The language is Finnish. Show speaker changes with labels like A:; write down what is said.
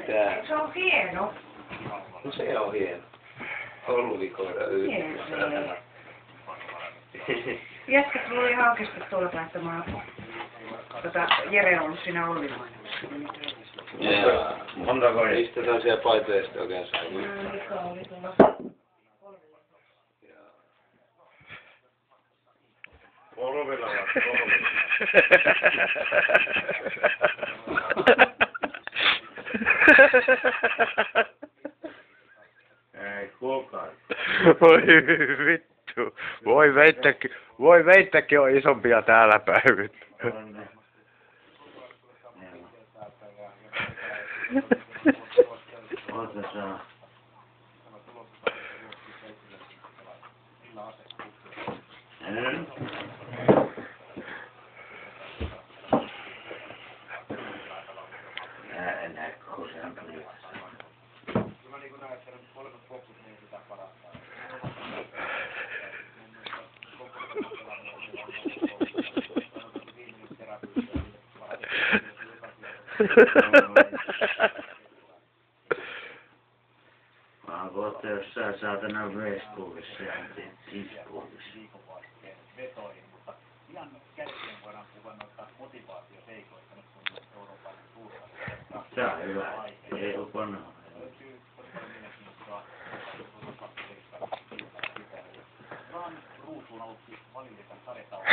A: Tää.
B: Se on hieno.
A: No se on hieno. Olvikoira yhdessä.
B: Jätkä tuli ihan oikeesti tuolla laittamaan. Jere on ollut siinä Ollimainossa.
A: Jaa. Montako niistä tällaisia paitoja sitten oikein sai?
B: Mika oli tuolla.
C: Polvilla vai ei kukaan.
D: Voi vittu. Voi veittäkin on isompia täällä päin vittu.
C: Otetaan. Enää kosen tuli. Vaan kohta jos sä saatana veiskuuvissa ja teet siskuuvissa. Tää on hyvä. Ei oo panna.
E: Ruusuun aluksi valitetaan sadetauolla.